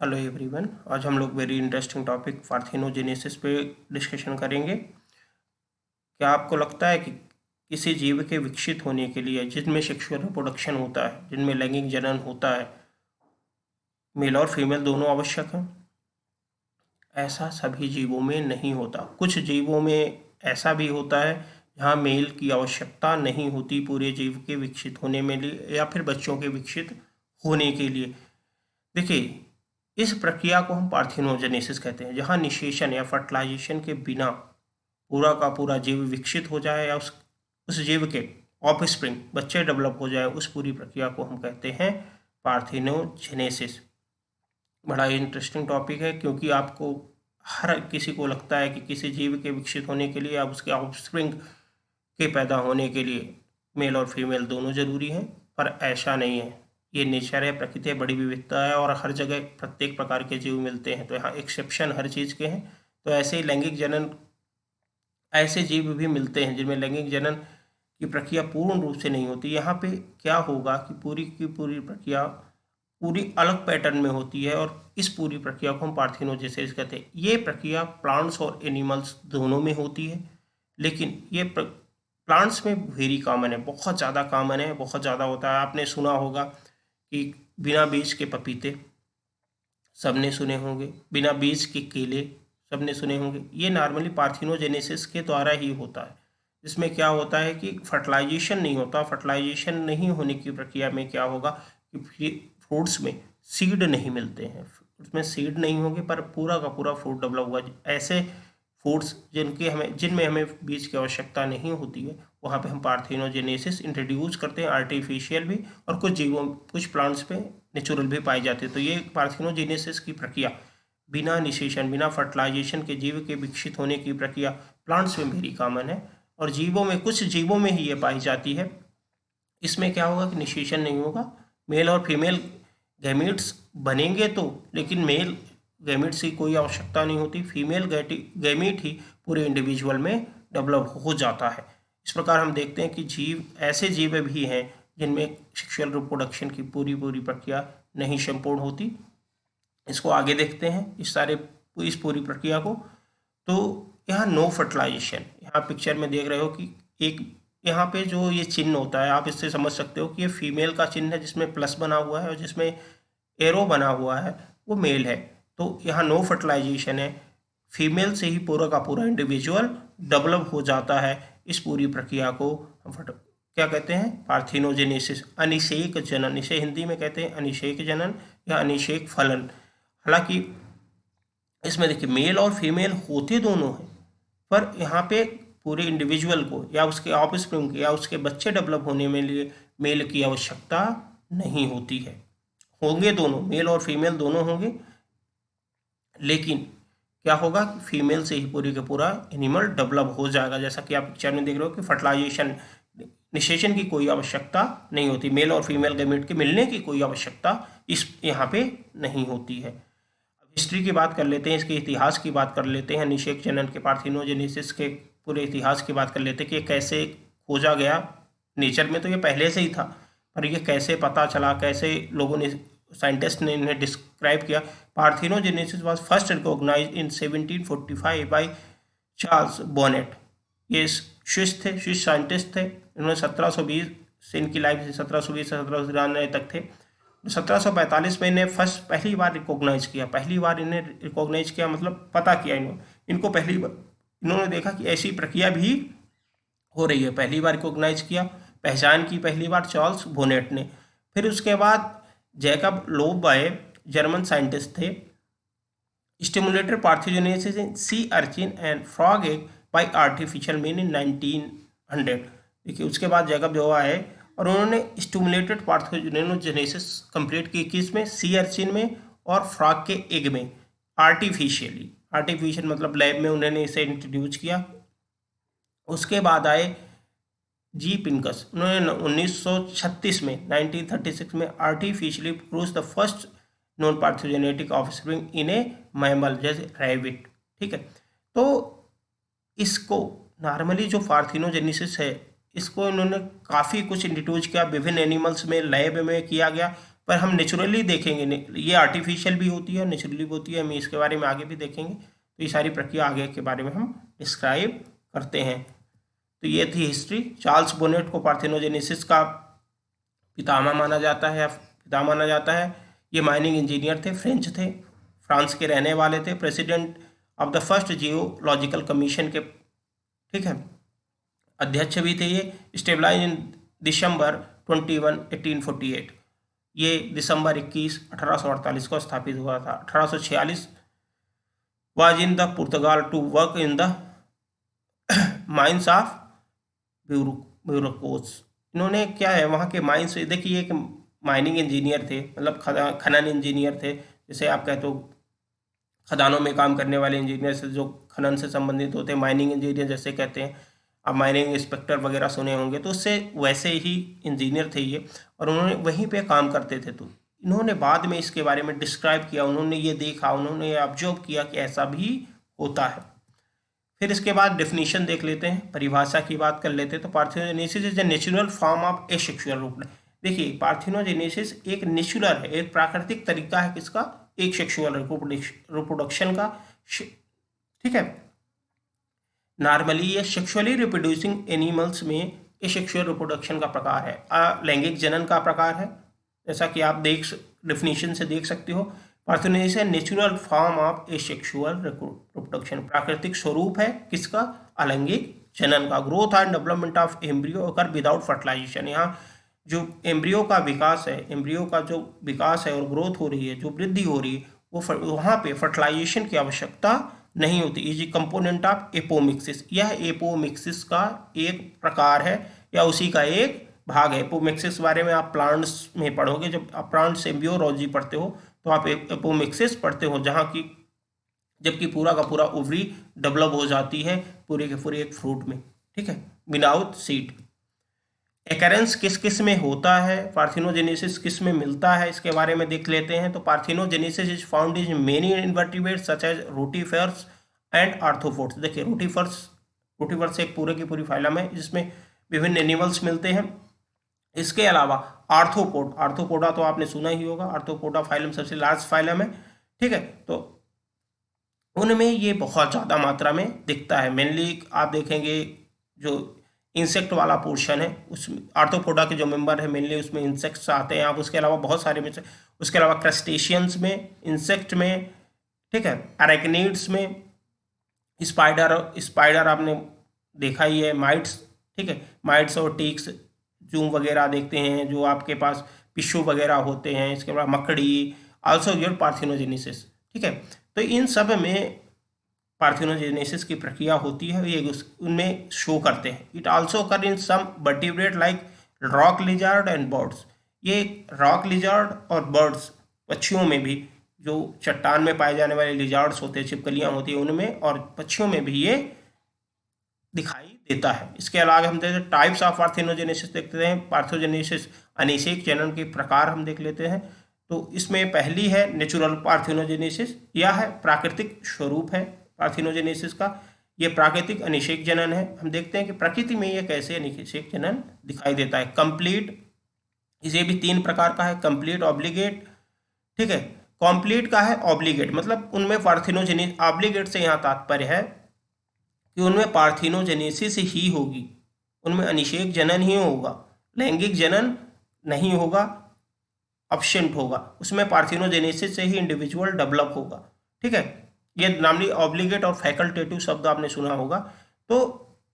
Hello everyone. आज हम लोग वेरी इंटरेस्टिंग टॉपिक पार्थेनोजेनेसिस पे डिस्कशन करेंगे। क्या आपको लगता है कि किसी जीव के विकसित होने के लिए जिनमें सेक्सुअल रिप्रोडक्शन होता है, जिनमें लैंगिक जनन होता है, मेल और फीमेल दोनों आवश्यक हैं? ऐसा सभी जीवों में नहीं होता। कुछ जीवों में ऐसा भी होता है जहाँ मेल की आवश्यकता नहीं होती पूरे जीव के विकसित होने में लिए या फिर बच्चों के विकसित होने के लिए। देखिए, इस प्रक्रिया को हम पार्थिनोजेनेसिस कहते हैं, जहाँ निषेचन या फर्टिलाइजेशन के बिना पूरा का पूरा जीव विकसित हो जाए या उस जीव के ऑफस्प्रिंग बच्चे डेवलप हो जाए, उस पूरी प्रक्रिया को हम कहते हैं पार्थिनोजेनेसिस। बड़ा इंटरेस्टिंग टॉपिक है, क्योंकि आपको हर किसी को लगता है कि किसी जीव के विकसित होने के लिए या उसके ऑफस्प्रिंग के पैदा होने के लिए मेल और फीमेल दोनों जरूरी हैं, पर ऐसा नहीं है। ये नेचर है, प्रकृति है, बड़ी विविधता है और हर जगह प्रत्येक प्रकार के जीव मिलते हैं, तो यहाँ एक्सेप्शन हर चीज़ के हैं। तो ऐसे ही लैंगिक जनन, ऐसे जीव भी मिलते हैं जिनमें लैंगिक जनन की प्रक्रिया पूर्ण रूप से नहीं होती। यहाँ पे क्या होगा कि पूरी की पूरी प्रक्रिया पूरी अलग पैटर्न में होती है, और इस पूरी प्रक्रिया को हम पार्थिनोजेनेसिस कहते हैं। ये प्रक्रिया प्लांट्स और एनिमल्स दोनों में होती है, लेकिन ये प्लांट्स में वेरी कॉमन है, बहुत ज़्यादा कॉमन है, बहुत ज़्यादा होता है। आपने सुना होगा कि बिना बीज के पपीते, सबने सुने होंगे, बिना बीज के केले, सबने सुने होंगे। ये नॉर्मली पार्थिनोजेनेसिस के द्वारा ही होता है। इसमें क्या होता है कि फर्टिलाइजेशन नहीं होता। फर्टिलाइजेशन नहीं होने की प्रक्रिया में क्या होगा कि फ्रूट्स में सीड नहीं मिलते हैं, उसमें सीड नहीं होंगे, पर पूरा का पूरा फ्रूट डेवलप हुआ। ऐसे फूड्स जिनमें हमें बीज की आवश्यकता नहीं होती है, वहाँ पे हम पार्थिनोजेनेसिस इंट्रोड्यूस करते हैं, आर्टिफिशियल भी, और कुछ प्लांट्स पे नेचुरल भी पाई जाती है। तो ये पार्थिनोजेनेसिस की प्रक्रिया बिना निषेचन, बिना फर्टिलाइजेशन के जीव के विकसित होने की प्रक्रिया प्लांट्स में वेरी कॉमन है, और कुछ जीवों में ही ये पाई जाती है। इसमें क्या होगा कि निषेचन नहीं होगा, मेल और फीमेल गैमीट्स बनेंगे तो, लेकिन मेल गैमीट्स की कोई आवश्यकता नहीं होती, फीमेल गैमीट ही पूरे इंडिविजुअल में डेवलप हो जाता है। इस प्रकार हम देखते हैं कि ऐसे जीव भी हैं जिनमें सेक्सुअल रिप्रोडक्शन की पूरी पूरी प्रक्रिया नहीं संपूर्ण होती। इसको आगे देखते हैं, इस पूरी प्रक्रिया को। तो यहाँ नो फर्टिलाइजेशन, यहाँ पिक्चर में देख रहे हो कि एक यहाँ पे जो ये चिन्ह होता है, आप इससे समझ सकते हो कि ये फीमेल का चिन्ह है जिसमें प्लस बना हुआ है, और जिसमें एरो बना हुआ है वो मेल है। तो यहाँ नो फर्टिलाइजेशन है, फीमेल से ही पूरा का पूरा इंडिविजुअल डेवलप हो जाता है। इस पूरी प्रक्रिया को हम क्या कहते हैं? पार्थिनोजेनेसिस, अनिषेक जनन। इसे हिंदी में कहते हैं अनिषेक जनन या अनिषेक फलन। हालांकि इसमें देखिए मेल और फीमेल होते दोनों हैं, पर यहाँ पे पूरे इंडिविजुअल को या उसके ऑफस्प्रिंग या उसके बच्चे डेवलप होने में लिए मेल की आवश्यकता नहीं होती है। होंगे दोनों, मेल और फीमेल दोनों होंगे, लेकिन क्या होगा, फीमेल से ही पूरी का पूरा एनिमल डेवलप हो जाएगा। जैसा कि आप पिक्चर में देख रहे हो कि फर्टिलाइजेशन, निषेचन की कोई आवश्यकता नहीं होती, मेल और फीमेल गैमेट के मिलने की कोई आवश्यकता इस यहाँ पे नहीं होती है। हिस्ट्री की बात कर लेते हैं, इसके इतिहास की बात कर लेते हैं, निषेक जनन के, पार्थिनोजेनेसिस के पूरे इतिहास की बात कर लेते हैं कि ये कैसे खोजा गया। नेचर में तो ये पहले से ही था, पर ये कैसे पता चला, कैसे लोगों ने, साइंटिस्ट ने इन्हें डिस्क्राइब किया। Parthenogenesis was first recognized in 1745 by Charles Bonnet. ये स्विस साइंटिस्ट थे। इन्होंने 1720 से, इनकी लाइफ 1720 से 1793 तक थे। 1745 में इन्हें पहली बार रिकॉग्नाइज किया। पहली बार इन्हें रिकॉग्नाइज किया मतलब पता किया इनको पहली बार इन्होंने देखा कि ऐसी प्रक्रिया भी हो रही है। पहली बार रिकॉग्नाइज किया, पहचान की पहली बार चार्ल्स बोनेट ने। फिर उसके बाद जैकब लोब आए, जर्मन साइंटिस्ट थे, stimulated parthenogenesis in sea urchin and frog egg bye artificial mean in 1900। देखिए उसके बाद जैकब जो आए और उन्होंने स्टिमुलेटेड पार्थिनोजेनेसिस कंप्लीट की, किस में? सी अर्चिन में और फ्रॉग के एग में, आर्टिफिशियली। आर्टिफिशियल मतलब लैब में उन्होंने इसे इंट्रोड्यूस किया। उसके बाद आए जी पिंकस, उन्होंने 1936 में 1936 में artificially produce the first non parthenogenetic offspring in a mammal, जैसे रैबिट। ठीक है, तो इसको नॉर्मली जो पार्थिनोजेनेसिस है, इसको इन्होंने काफ़ी कुछ इंट्रोड्यूस किया, विभिन्न एनिमल्स में, लैब में किया गया, पर हम नेचुरली देखेंगे, ये आर्टिफिशियल भी होती है और नेचुरली भी होती है, हम इसके बारे में आगे भी देखेंगे। तो ये सारी प्रक्रिया आगे के बारे में हम डिस्क्राइब करते हैं। तो ये थी हिस्ट्री। चार्ल्स बोनेट को पार्थेनोजेनेसिस का पितामह माना जाता है, पिता माना जाता है। ये माइनिंग इंजीनियर थे, फ्रेंच थे, फ्रांस के रहने वाले थे, president of the first geological commission के, ठीक है, अध्यक्ष भी थे। ये स्टेबलाइज इन दिसंबर 21, 1848। ये दिसंबर 21, 1848 को स्थापित हुआ था। 1846 was in the Portugal to work in the mines of ब्यूरोकोस। इन्होंने क्या है वहाँ के माइंस, देखिए एक माइनिंग इंजीनियर थे, मतलब खनन इंजीनियर थे, जैसे आप कहते हो खदानों में काम करने वाले इंजीनियर से जो खनन से संबंधित होते हैं, माइनिंग इंजीनियर जैसे कहते हैं। आप माइनिंग इंस्पेक्टर वगैरह सुने होंगे, तो उससे वैसे ही इंजीनियर थे ये, और उन्होंने वहीं पे काम करते थे। तो इन्होंने बाद में इसके बारे में डिस्क्राइब किया, उन्होंने ये देखा, उन्होंने ये ऑब्जर्व किया कि ऐसा भी होता है। फिर इसके बाद डेफिनेशन देख लेते हैं, परिभाषा की बात कर लेते हैं। तो parthenogenesis is a natural form of asexual reproduction. देखिए पार्थेनोजेनेसिस एक नेचुरल है, एक प्राकृतिक तरीका है किसका, एक सेक्सुअल रिप्रोडक्शन का, ठीक है। नॉर्मली ये सेक्सुअली रिप्रोड्यूसिंग एनिमल्स में एसेक्सुअल रिप्रोडक्शन का प्रकार है, लैंगिक जनन का प्रकार है, जैसा कि आप डेफिनेशन से देख सकते हो। Parthenogenesis natural form of asexual reproduction, प्राकृतिक स्वरूप है किसका, अलैंगिक जनन का। Growth and development of embryo occur without fertilization. यहाँ जो एम्ब्रियो का विकास है, एम्ब्रियो का जो विकास है और ग्रोथ हो रही है, जो वृद्धि हो रही है, वो वहाँ पे फर्टिलाइजेशन की आवश्यकता नहीं होती। Is component of apomixis. यह एपोमिक्सिस का एक प्रकार है या उसी का एक भाग है। एपोमिक्सिस बारे में आप प्लांट्स में पढ़ोगे, जब आप प्लांट्स एम्ब्रियोलॉजी पढ़ते हो तो आप एपोमिक्सिस पढ़ते हो, जहाँ की जबकि पूरा का पूरा ओवरी डेवलप हो जाती है पूरे के पूरे एक फ्रूट में, ठीक है, विदाउट सीड। एकरेंस किस किस में होता है, पार्थेनोजेनेसिस किस में मिलता है, इसके बारे में देख लेते हैं। तो parthenogenesis is found in many invertebrates such as rotifers and arthropods. देखिए रोटिफर्स एक पूरे की पूरी फाइलम है जिसमें विभिन्न एनिमल्स मिलते हैं। इसके अलावा आर्थ्रोपोडा तो आपने सुना ही होगा, आर्थ्रोपोडा फाइलम सबसे लार्ज फाइलम है, ठीक है। तो उनमें ये बहुत ज़्यादा मात्रा में दिखता है। मेनली आप देखेंगे जो इंसेक्ट वाला पोर्शन है उसमें आर्थ्रोपोडा के जो मेंबर है मेनली उसमें इंसेक्ट्स आते हैं। आप उसके अलावा बहुत सारे में, उसके अलावा क्रस्टेशियंस में, इंसेक्ट में, ठीक है, अरेक्निड्स में, स्पाइडर आपने देखा ही है, माइट्स, ठीक है, माइट्स और टीक्स, जूम वगैरह देखते हैं जो आपके पास पिशू वगैरह होते हैं। इसके बाद मकड़ी, आल्सो योर पार्थेनोजेनेसिस, ठीक है। तो इन सब में पार्थेनोजेनेसिस की प्रक्रिया होती है, ये उनमें शो करते हैं। It also occur in some vertebrate like rock lizard and birds. ये रॉक लिजर्ड और बर्ड्स, पक्षियों में भी, जो चट्टान में पाए जाने वाले लिजर्ड्स होते हैं, छिपकलियाँ होती हैं उनमें, और पक्षियों में भी ये दिखाई देता है। इसके अलावा हम देखते हैं टाइप्स ऑफ पार्थेनोजेनेसिस देखते हैं। पार्थेनोजेनेसिस अनिषेक जनन के प्रकार हम देख लेते हैं। तो इसमें पहली है नेचुरल पार्थेनोजेनेसिस, यह है प्राकृतिक स्वरूप है पार्थेनोजेनेसिस का, ये प्राकृतिक अनिषेक जनन है। हम देखते हैं कि प्रकृति में ये कैसे अनिषेक जनन दिखाई देता है। कंप्लीट, इसे भी 3 प्रकार का है, कंप्लीट, ऑब्लिगेट, ठीक है। कंप्लीट का है ऑब्लिगेट, मतलब उनमें पार्थेनोजेनेसिस, ऑब्लिगेट से यहाँ तात्पर्य है कि उनमें पार्थेनोजेनेसिस ही होगी, उनमें अनिषेक जनन ही होगा, लैंगिक जनन नहीं होगा, एब्सेंट होगा, उसमें पार्थेनोजेनेसिस से ही इंडिविजुअल डेवलप होगा, ठीक है। ये नामली ऑब्लिगेट और फैकल्टेटिव शब्द आपने सुना होगा। तो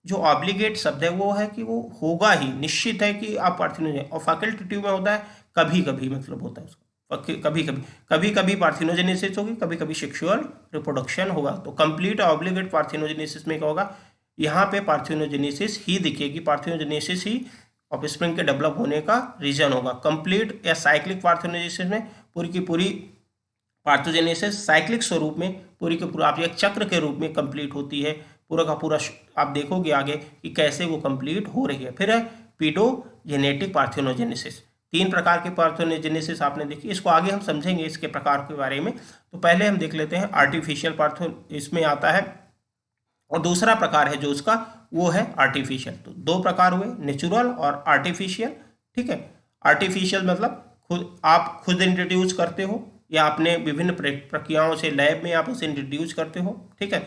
जो ऑब्लिगेट शब्द है वो है कि वो होगा ही, निश्चित है कि आप पार्थेनोजेनेसिस, और फैकल्टेटिव में होता है कभी कभी, मतलब होता है उसका कभी कभी पार्थेनोजेनेसिस होगी, कभी कभी सेक्सुअल रिप्रोडक्शन होगा। तो कंप्लीट ऑब्लिगेट पार्थेनोजेनेसिस में क्या होगा, यहाँ पे पार्थेनोजेनेसिस ही दिखेगी, पार्थेनोजेनेसिस ही ऑफस्प्रिंग के डेवलप होने का रीजन होगा। कंप्लीट या साइक्लिक पार्थेनोजेनेसिस में पूरी की पूरी पार्थेनोजेनेसिस साइक्लिक स्वरूप में पूरी के पूरा आप एक चक्र के रूप में कंप्लीट होती है, पूरा का पूरा आप देखोगे आगे कि कैसे वो कंप्लीट हो रही है। फिर है पीडोजेनेटिक पार्थेनोजेनेसिस, 3 प्रकार के पार्थेनोजेनेसिस आपने देखी, इसको आगे हम समझेंगे इसके प्रकार के बारे में। तो पहले हम देख लेते हैं आर्टिफिशियल पार्थो, इसमें आता है, और दूसरा प्रकार है जो उसका वो है आर्टिफिशियल। तो 2 प्रकार हुए, नेचुरल और आर्टिफिशियल, ठीक है। आर्टिफिशियल मतलब आप खुद इंट्रोड्यूस करते हो या आपने विभिन्न प्रक्रियाओं से लैब में आप उसे इंट्रोड्यूस करते हो, ठीक है।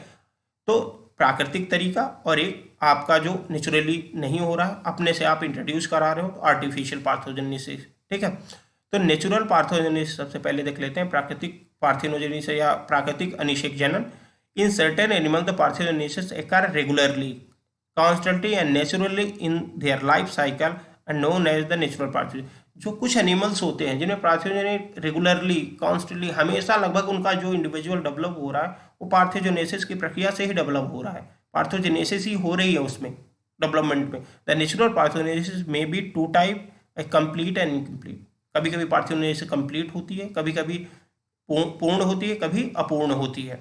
तो प्राकृतिक तरीका और एक आपका जो नेचुरली नहीं हो रहा, अपने से आप इंट्रोड्यूस करा रहे हो, तो आर्टिफिशियल पार्थोजेनेसिस, ठीक है। तो नेचुरल पार्थोजेनेसिस सबसे पहले देख लेते हैं। प्राकृतिक पार्थेनोजेनेसिस या प्राकृतिक अनिषेक जनन। In certain animal the parthenogenesis occur regularly, constantly and naturally in their life cycle and known as the natural parthenogenesis. जो कुछ एनिमल्स होते हैं जिनमें पार्थेनोजेनेसिस रेगुलरली, कॉन्स्टेंटली, हमेशा लगभग उनका जो इंडिविजुअल डेवलप हो रहा है वो पार्थोजेनेसिस की प्रक्रिया से ही डेवलप हो रहा है, पार्थोजेनेसिस ही हो रही है उसमें डेवलपमेंट में। द नेचुरल पार्थोजेनेसिस में be two type, complete and incomplete. कभी कभी पार्थोजेनेसिस कंप्लीट होती है, कभी कभी पूर्ण होती है, कभी अपूर्ण होती है।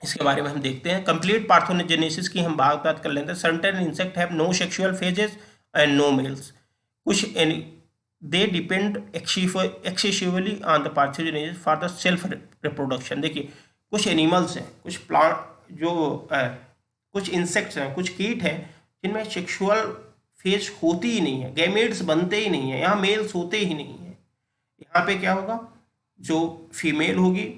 इसके बारे में हम देखते हैं। कंप्लीट पार्थोजेनेसिस की हम बात कर लेते हैं। Certain insect have no sexual phases and no males. कुछ they depend excessively on the parthenogenesis for the self reproduction. देखिए कुछ एनिमल्स हैं, कुछ प्लांट जो कुछ इंसेक्ट्स हैं, कुछ कीट हैं जिनमें सेक्सुअल फेज होती ही नहीं है, गैमेट्स बनते ही नहीं है, यहाँ मेल्स होते ही नहीं है। यहाँ पे क्या होगा, जो फीमेल होगी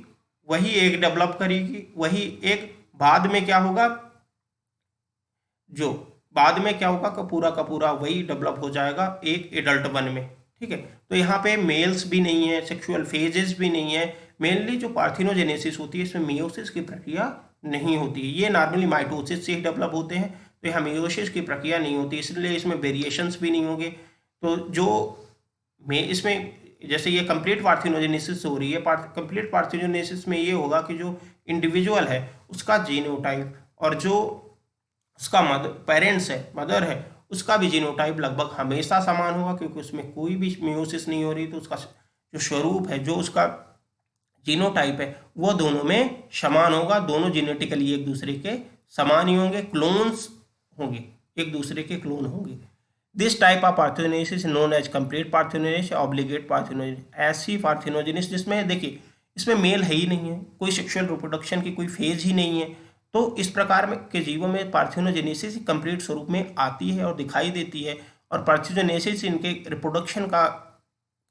वही एक डेवलप करेगी, वही एक बाद में क्या होगा, जो बाद में क्या होगा का पूरा वही डेवलप हो जाएगा एक एडल्ट वन में, ठीक है। तो यहाँ पे मेल्स भी नहीं है, सेक्सुअल फेजेस भी नहीं है। मेनली जो पार्थेनोजेनेसिस होती है इसमें मियोसिस की प्रक्रिया नहीं होती है, ये नॉर्मली माइटोसिस से ही डेवलप होते हैं, तो यहाँ मियोसिस की प्रक्रिया नहीं होती, इसलिए इसमें वेरिएशंस भी नहीं होंगे। तो जो इसमें जैसे ये कंप्लीट पार्थेनोजेनेसिस हो रही है, कंप्लीट पार्थेनोजेनेसिस में ये होगा कि जो इंडिविजुअल है उसका जीनोटाइप और जो उसका पेरेंट्स है, मदर है, उसका भी जीनोटाइप लगभग हमेशा समान होगा, क्योंकि उसमें कोई भी मियोसिस नहीं हो रही। तो उसका जो स्वरूप है, जो उसका जीनोटाइप है, वो दोनों में समान होगा, दोनों जेनेटिकली एक दूसरे के समान ही होंगे, क्लोन्स होंगे, एक दूसरे के क्लोन होंगे। This type of parthenogenesis known as complete parthenogenesis, obligate parthenogenesis. ऐसी पार्थेनोजेनेसिस जिसमें देखिए इसमें मेल है ही नहीं है, कोई सेक्सुअल रिप्रोडक्शन की कोई फेज ही नहीं है, तो इस प्रकार में के जीवों में पार्थेनोजेनेसिस कंप्लीट स्वरूप में आती है और दिखाई देती है। और पार्थेनोजेनेसिस इनके रिप्रोडक्शन का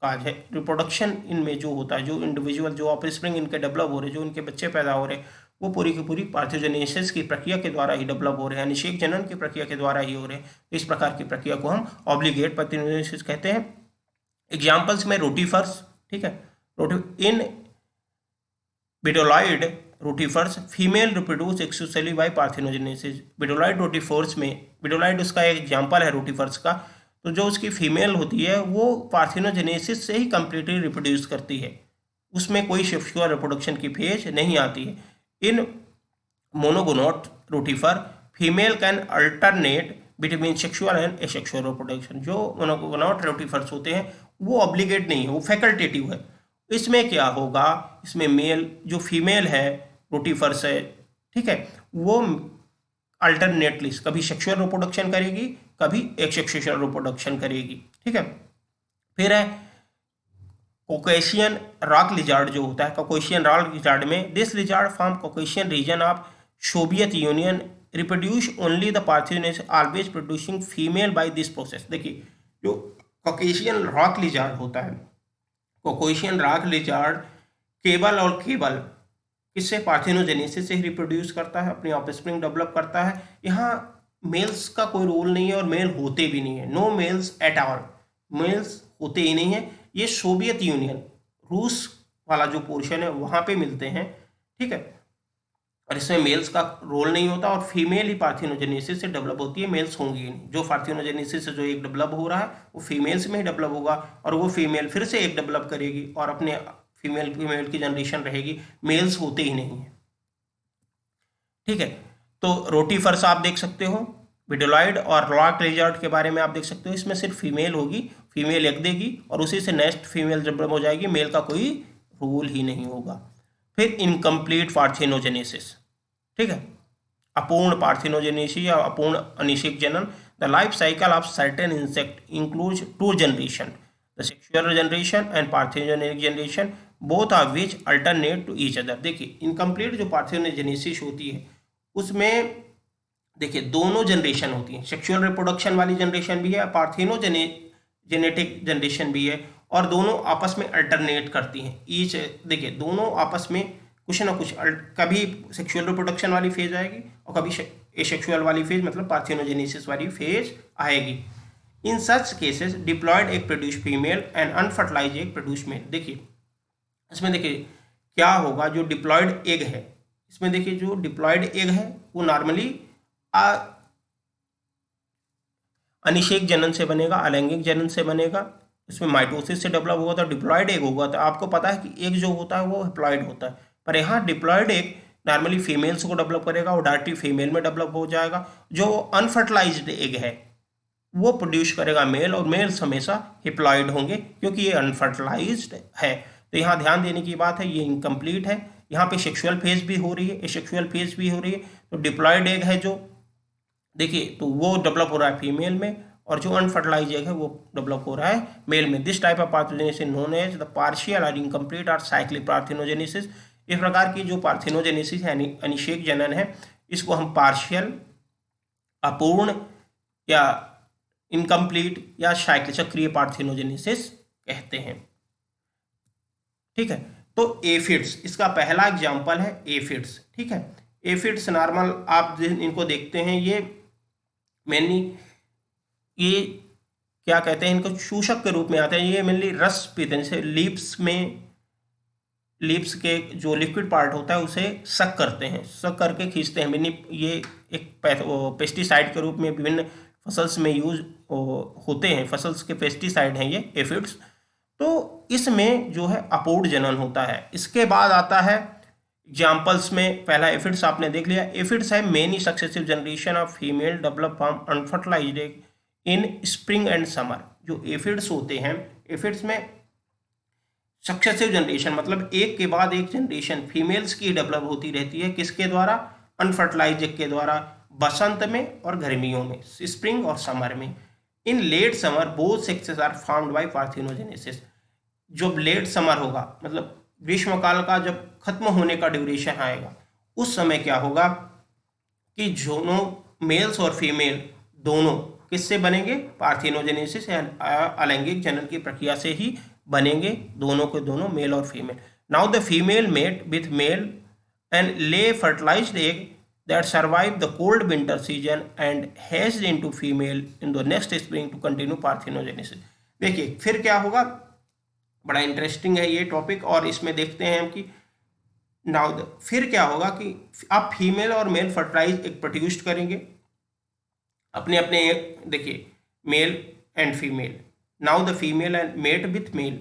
काज है। रिप्रोडक्शन इनमें जो होता है, जो इंडिविजुअल, जो ऑफस्प्रिंग इनके डेवलप हो रहे, जो इनके बच्चे पैदा हो रहे, वो पूरी की पूरी पार्थेनोजेनेसिस की प्रक्रिया के द्वारा ही डेवलप हो रहे हैं, अनिषेक जनन की प्रक्रिया के द्वारा ही हो रहे हैं। इस प्रकार की प्रक्रिया को हम ऑब्लिगेट पार्थेनोजेनेसिस कहते हैं। एग्जाम्पल्स में रोटीफर्स, ठीक है, in bdelloid rotifers female reproduce exclusively by parthenogenesis. Bdelloid rotifers में, बिडोलॉइड उसका एक एग्जाम्पल है रोटीफर्स का, तो जो उसकी फीमेल होती है वो पार्थेनोजेनेसिस से ही कंप्लीटली रिप्रोड्यूस करती है, उसमें कोई सेक्सुअल रिप्रोडक्शन की फेज नहीं आती है। In monogonont rotifer female can alternate between sexual and asexual reproduction. जो मोनोगोनोट रोटीफर्स होते हैं वो ऑब्लिगेट नहीं है, वो फैकल्टेटिव है। इसमें क्या होगा, इसमें मेल जो फीमेल है रोटीफर्स है, ठीक है, वो अल्टरनेटली कभी सेक्सुअल रिप्रोडक्शन करेगी, कभी एक्सेक्सुअल रिप्रोडक्शन करेगी, ठीक है। फिर है कॉकेशियन रॉक लिजार्ड जो होता है, कॉकेशियन रॉक लिजार्ड में this lizard from Caucasian region of Soviet Union reproduce only the parthenogenesis always producing female by this process. देखिए जो कॉकेशियन रॉक लिजार्ड होता है, कॉकेशियन रॉक लिजार्ड केवल और केवल किससे, पार्थेनोजेनेसिस से ही रिप्रोड्यूस करता है, अपनी ऑफस्प्रिंग डेवलप करता है। यहाँ मेल्स का कोई रोल नहीं है और मेल होते भी नहीं है, no males at all, males होते ही नहीं है। ये सोवियत यूनियन, रूस वाला जो पोर्शन है वहाँ पे मिलते हैं, ठीक है, और इसमें मेल्स का रोल नहीं होता और फीमेल ही पार्थेनोजेनेसिस से डेवलप होती है, मेल्स होंगी ही नहीं। जो पार्थेनोजेनेसिस से जो एक डेवलप हो रहा है वो फीमेल्स में ही डेवलप होगा और वो फीमेल फिर से एक डेवलप करेगी और अपने फीमेल की जनरेशन रहेगी, मेल्स होते ही नहीं है, ठीक है। तो रोटीफर्स आप देख सकते हो, बिडोलॉइड और रॉक लिजार्ड के बारे में आप देख सकते हो, इसमें सिर्फ फीमेल होगी, फीमेल एग देगी और उसी से नेक्स्ट फीमेल डेवलप हो जाएगी, मेल का कोई रोल ही नहीं होगा। फिर इनकम्प्लीट पार्थेनोजेनेसिस, ठीक है, अपूर्ण पार्थेनोजेनेसिस या अपूर्ण अनिषेक जनन। The life cycle of certain insect includes two generation, the sexual generation and parthenogenetic generation, both of which alternate to each other. देखिए इनकम्प्लीट जो पार्थेनोजेनेसिस होती है उसमें देखिए दोनों जनरेशन होती है, सेक्सुअल रिप्रोडक्शन वाली जनरेशन भी है, पार्थेनोजेनेटिक जनरेशन भी है, और दोनों आपस में अल्टरनेट करती हैं। ईच देखिए दोनों आपस में कुछ ना कुछ कभी सेक्सुअल रिप्रोडक्शन वाली फेज आएगी और कभी एसेक्सुअल वाली फेज मतलब पार्थेनोजेनेसिस वाली फेज आएगी। In such cases diploid egg produce female and unfertilized egg produce male. देखिए इसमें देखिए क्या होगा, जो डिप्लॉयड एग है इसमें देखिए जो डिप्लॉयड एग है वो नॉर्मली अनिषेक जनन से बनेगा, अलैंगिक जनन से बनेगा, इसमें माइटोसिस से डेवलप होगा तो डिप्लॉयड एग होगा। तो आपको पता है कि एग जो होता है वो हैप्लॉयड होता है, पर यहाँ डिप्लॉयड एग नॉर्मली फीमेल्स को डेवलप करेगा और डायरेक्टली फीमेल में डेवलप हो जाएगा। जो अनफर्टिलाइज्ड एग है वो प्रोड्यूस करेगा मेल, और मेल्स हमेशा हिप्लॉइड होंगे क्योंकि ये अनफर्टिलाइज्ड है। तो यहाँ ध्यान देने की बात है, ये इनकम्प्लीट है, यहाँ पे सेक्सुअल फेज भी हो रही है, एसेक्सुअल फेज भी हो रही है। तो डिप्लॉयड एग है जो देखिए तो वो डेवलप हो रहा है फीमेल में, और जो अनफर्टिलाइज एग है वो डेवलप हो रहा है मेल में। This type of parthenogenesis known as the partial और इनकम्प्लीट और साइक्लिक पार्थेनोजेनेसिस। इस प्रकार की जो पार्थेनोजेनेसिस है अनिषेक जनन है, इसको हम पार्शियल, अपूर्ण या इनकम्प्लीट या चक्रीय पार्थेनोजेनेसिस कहते हैं। ठीक है, तो एफिड्स इसका पहला एग्जाम्पल है एफिड्स। ठीक है, एफिड्स नॉर्मल आप इनको देखते हैं, ये मेनली ये क्या कहते हैं, इनको शूषक के रूप में आते हैं। ये मेनली रस पीते हैं, जैसे लिप्स के जो लिक्विड पार्ट होता है उसे सक करते हैं, सक करके खींचते हैं। मेनली ये एक पेस्टिसाइड के रूप में विभिन्न फसल्स में यूज होते हैं, फसल्स के पेस्टिसाइड हैं ये एफिड्स। तो इसमें जो है अपूर्ण जनन होता है। इसके बाद आता है एग्जाम्पल्स में, पहला एफिड्स आपने देख लिया। एफिड्स है many successive generation of female develop from unfertilised egg in spring and summer. जो एफिड्स होते हैं, एफिड्स में सक्सेसिव जनरेशन मतलब एक के बाद एक जनरेशन फीमेल्स की डेवलप होती रहती है, किसके द्वारा, अनफर्टिलाइज्ड एग के द्वारा, बसंत में और गर्मियों में, स्प्रिंग और समर में। In late summer both sexes are formed by parthenogenesis. जब लेट समर होगा मतलब ग्रीष्मकाल का जब खत्म होने का ड्यूरेशन आएगा, उस समय क्या होगा कि दोनों मेल्स और फीमेल दोनों किससे बनेंगे, पार्थेनोजेनेसिस या अलैंगिक जनन की प्रक्रिया से ही बनेंगे, दोनों के दोनों मेल और female. Now the female mate with male and lay fertilized egg that survive the cold winter season and hatched into female in the next spring to continue parthenogenesis। देखिए फिर क्या होगा, बड़ा इंटरेस्टिंग है ये टॉपिक, और इसमें देखते हैं हम कि नाउ फिर क्या होगा कि आप फीमेल और मेल फर्टिलाइज एक प्रोड्यूस करेंगे अपने अपने, देखिए male and female. Now the female and mate with male,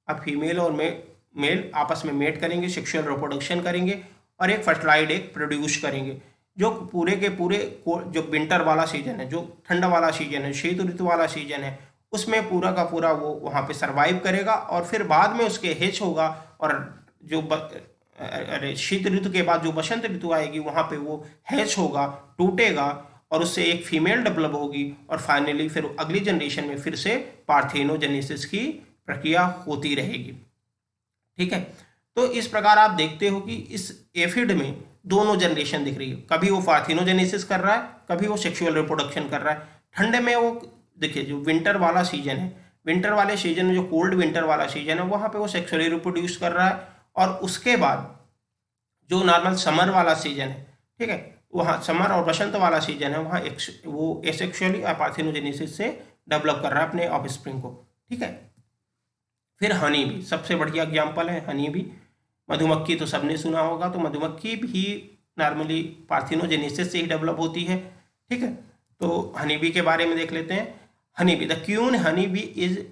अब फीमेल और मेल आपस में मेट करेंगे, सेक्सुअल रिप्रोडक्शन करेंगे और एक फर्टिलाइज्ड एग प्रोड्यूस करेंगे। जो पूरे के पूरे जो विंटर वाला सीजन है, जो ठंडा वाला सीजन है, शीत ऋतु वाला सीजन है, उसमें पूरा का पूरा वो वहाँ पे सरवाइव करेगा, और फिर बाद में उसके हेच होगा, और जो शीत ऋतु के बाद जो बसंत ऋतु आएगी वहाँ पे वो हैच होगा, टूटेगा, और उससे एक फीमेल डेवलप होगी, और फाइनली फिर अगली जनरेशन में फिर से पार्थेनोजेनेसिस की प्रक्रिया होती रहेगी। ठीक है, तो इस प्रकार आप देखते हो कि इस एफिड में दोनों जनरेशन दिख रही है, कभी वो पार्थेनोजेनेसिस कर रहा है, कभी वो सेक्सुअल रिप्रोडक्शन कर रहा है। ठंडे में वो देखिए जो विंटर वाला सीजन है, विंटर वाले सीजन में जो कोल्ड विंटर वाला सीजन है वहाँ पे वो सेक्सुअली रिप्रोड्यूस कर रहा है, और उसके बाद जो नॉर्मल समर वाला सीजन है, ठीक है, वहाँ समर और बसंत वाला सीजन है, वहाँ वो एसेक्सुअली पार्थेनोजेनेसिस से डेवलप कर रहा है अपने ऑफस्प्रिंग को। ठीक है, फिर हनी भी सबसे बढ़िया एग्जाम्पल है, हनी भी। मधुमक्खी तो सबने सुना होगा, तो मधुमक्खी भी नॉर्मली पार्थेनोजेनेसिस से ही डेवलप होती है। ठीक है, तो हनी बी के बारे में देख लेते हैं। Honey bee, the queen honey bee is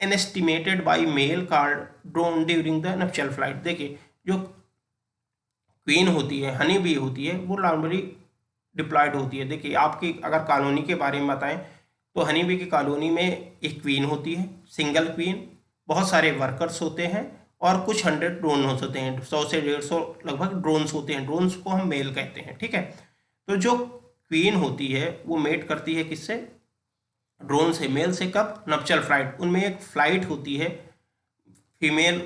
estimated by male called drone during the nuptial flight. देखिए जो क्वीन होती है, हनी बी होती है, वो नॉर्मली डिप्लॉयड होती है। देखिए आपकी अगर कॉलोनी के बारे में बताएं तो हनी बी की कॉलोनी में एक क्वीन होती है, सिंगल क्वीन, बहुत सारे वर्कर्स होते हैं और कुछ 100 ड्रोन होते हैं, 100 से 150 लगभग ड्रोन्स होते हैं। ड्रोन्स को हम मेल कहते हैं। ठीक है, तो जो क्वीन होती है वो मेट करती है किससे, ड्रोन से, मेल से। कब, नप्शल फ्लाइट, उनमें एक फ्लाइट होती है, फीमेल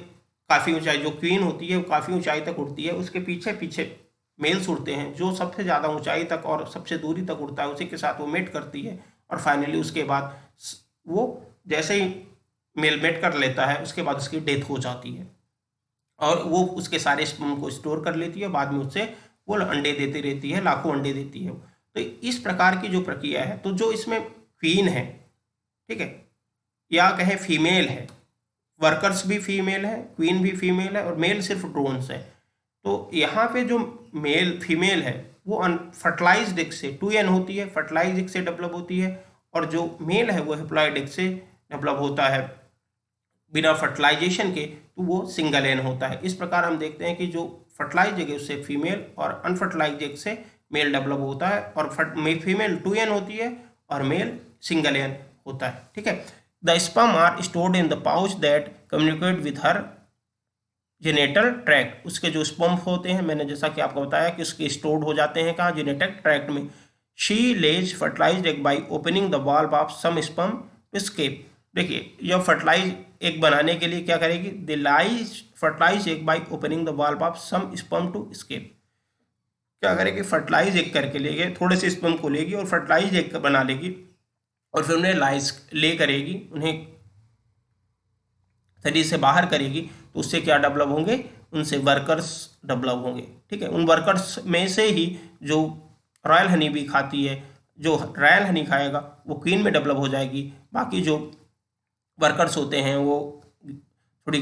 काफ़ी ऊंचाई, जो क्वीन होती है वो काफ़ी ऊंचाई तक उड़ती है, उसके पीछे पीछे मेल्स उड़ते हैं, जो सबसे ज़्यादा ऊंचाई तक और सबसे दूरी तक उड़ता है उसी के साथ वो मेट करती है, और फाइनली उसके बाद वो जैसे ही मेल मेट कर लेता है, उसके बाद उसकी डेथ हो जाती है और वो उसके सारे स्पर्म को स्टोर कर लेती है, बाद में उससे वो अंडे देती रहती है, लाखों अंडे देती है। तो इस प्रकार की जो प्रक्रिया है, तो जो इसमें क्वीन है, ठीक है, या कहें फीमेल है, वर्कर्स भी फीमेल है, क्वीन भी फीमेल है और मेल सिर्फ ड्रोन्स है। तो यहाँ पे जो मेल फीमेल है वो फर्टिलाइज्ड एग से 2n होती है, फर्टिलाइज एग से डेवलप होती है, और जो मेल है वो हैप्लॉइड एग से डेवलप होता है बिना फर्टिलाइजेशन के, तो वो सिंगल एन होता है। इस प्रकार हम देखते हैं कि जो फर्टिलाइज एग है उससे फीमेल और अनफर्टिलाइज एग से मेल डेवलप होता है, और फीमेल 2n होती है और मेल सिंगल एन होता है, ठीक है। The sperm are stored in the pouch that communicate with her genital tract. उसके जो स्पर्म होते हैं, मैंने जैसा कि आपको बताया कि उसके स्टोर्ड हो जाते हैं कहाँ, जेनेटिक ट्रैक्ट में। She lays fertilized egg by opening the valve of some sperm to escape. देखिए, यह फर्टिलाइज एग बनाने के लिए क्या करेगी, the lies fertilize egg by opening the valve of some sperm to escape. क्या करेगी, फर्टिलाइज एग करके लेगी, थोड़े से स्पर्म को लेगी और फर्टिलाइज एग बना लेगी और फिर उन्हें लाइज ले करेगी, उन्हें शरीर से बाहर करेगी, तो उससे क्या डेवलप होंगे, उनसे वर्कर्स डेवलप होंगे, ठीक है। उन वर्कर्स में से ही जो रॉयल हनी भी खाती है, जो रॉयल हनी खाएगा वो क्वीन में डेवलप हो जाएगी। बाकी जो वर्कर्स होते हैं वो थोड़ी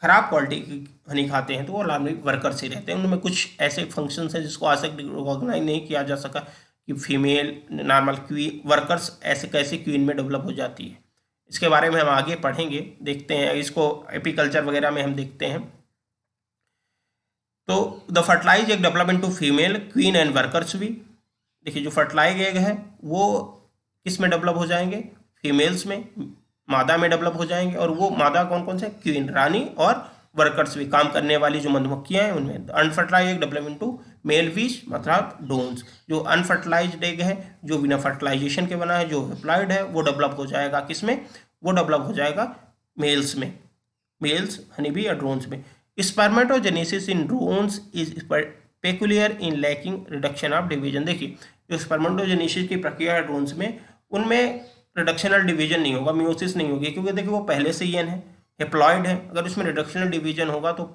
ख़राब क्वालिटी की हनी खाते हैं, तो वो लार्वल वर्कर्स ही रहते हैं। उनमें कुछ ऐसे फंक्शंस हैं जिसको आज तक रिकॉग्नाइज नहीं किया जा सका कि फीमेल नॉर्मल क्वीन वर्कर्स ऐसे कैसे क्वीन में डेवलप हो जाती है। इसके बारे में हम आगे पढ़ेंगे, देखते हैं इसको एपीकल्चर वगैरह में हम देखते हैं। तो the fertilize egg develop into female queen and workers भी। देखिए, जो फर्टिलाइज एग है वो किस में डेवलप हो जाएंगे, फीमेल्स में, मादा में डेवलप हो जाएंगे, और वो मादा कौन कौन से, क्वीन रानी, और वर्कर्स भी, काम करने वाली जो मधुमक्खियां हैं उनमें। Unfertilize egg develop into male fish मतलब ड्रोन्स। जो अनफर्टिलाइज्ड एग है, जो बिना फर्टिलाइजेशन के बना है, जो हैप्लॉइड है, वो डेवलप हो जाएगा किसमें, वो डेवलप हो जाएगा मेल्स में, मेल्स हनीबी या ड्रोन्स में। Spermatogenesis in drones is peculiar in lacking reduction of division. देखिए, जो स्पर्मेटोजेनेसिस की प्रक्रिया है ड्रोन्स में, उनमें रिडक्शनल डिवीजन नहीं होगा, मियोसिस नहीं होगी, क्योंकि देखिए वो पहले से ही एन है, हेप्लॉइड है। अगर उसमें रिडक्शनल डिवीजन होगा तो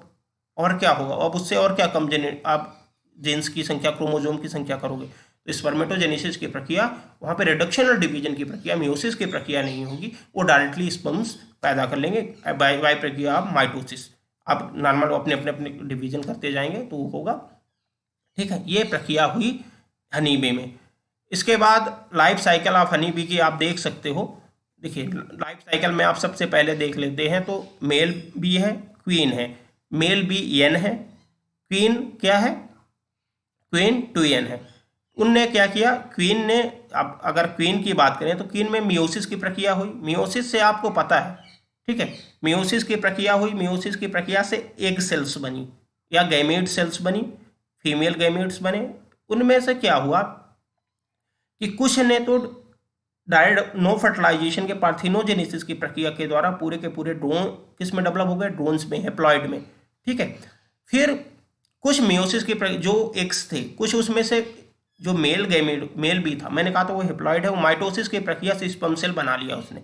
और क्या होगा, अब उससे और क्या कम आप जीन्स की संख्या, क्रोमोजोम की संख्या करोगे। तो स्पर्मेटोजेनेसिस की प्रक्रिया, वहाँ पे रिडक्शनल डिवीजन की प्रक्रिया, मियोसिस की प्रक्रिया नहीं होगी, वो डायरेक्टली स्पर्म्स पैदा कर लेंगे बाय प्रक्रिया ऑफ माइटोसिस। आप नॉर्मल अपने अपने अपने डिवीजन करते जाएंगे तो वो होगा, ठीक है। ये प्रक्रिया हुई हनी बी में। इसके बाद life cycle of honey bee की आप देख सकते हो। देखिए, लाइफ साइकिल में आप सबसे पहले देख लेते हैं, तो मेल बी है, क्वीन है, मेल बी एन है, क्वीन क्या है, क्वीन 2n है। उनने क्या किया, क्वीन ने, अब अगर क्वीन की बात करें तो क्वीन में मियोसिस की प्रक्रिया हुई। मियोसिस से आपको पता है, ठीक है, मियोसिस की प्रक्रिया हुई, मियोसिस की प्रक्रिया से एग सेल्स बनी या गैमेट सेल्स बनी, फीमेल गैमेट्स बने। उनमें से क्या हुआ कि कुछ ने तो डायरेक्ट नो फर्टिलाइजेशन के पार्थिनोजेनेसिस की प्रक्रिया के द्वारा पूरे के पूरे ड्रोन किस में डेवलप हो गए, ड्रोन्स में, हैप्लॉइड में, ठीक है। फिर कुछ मियोसिस की जो एग्स थे, कुछ उसमें से जो मेल गैमेट, मेल भी था, मैंने कहा था वो हैप्लॉइड है, वो माइटोसिस की प्रक्रिया से स्पर्म सेल बना लिया, उसने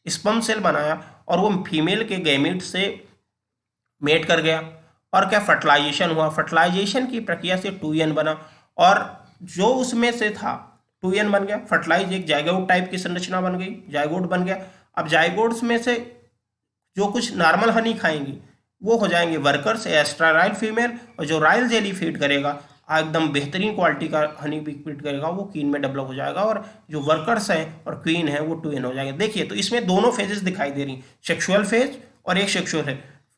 स्पर्म सेल बनाया और वो फीमेल के गैमेट से मेट कर गया, और क्या फर्टिलाइजेशन हुआ, फर्टिलाइजेशन की प्रक्रिया से 2n बना, और जो उसमें से था 2n बन गया, फर्टिलाइज एक जाइगोट टाइप की संरचना बन गई, जाइगोट बन गया। अब जाइगोट्स में से जो कुछ नॉर्मल हनी खाएंगी वो हो जाएंगे वर्कर्स, एक्स्ट्रा राइल फीमेल, और जो राइल जेली फीड करेगा, एकदम बेहतरीन क्वालिटी का हनी भी फीड करेगा, वो क्वीन में डेवलप हो जाएगा, और जो वर्कर्स हैं और क्वीन है वो 2n हो जाएंगे। देखिए, तो इसमें दोनों फेजेस दिखाई दे रही, सेक्सुअल फेज और एक सेक्सुअल है।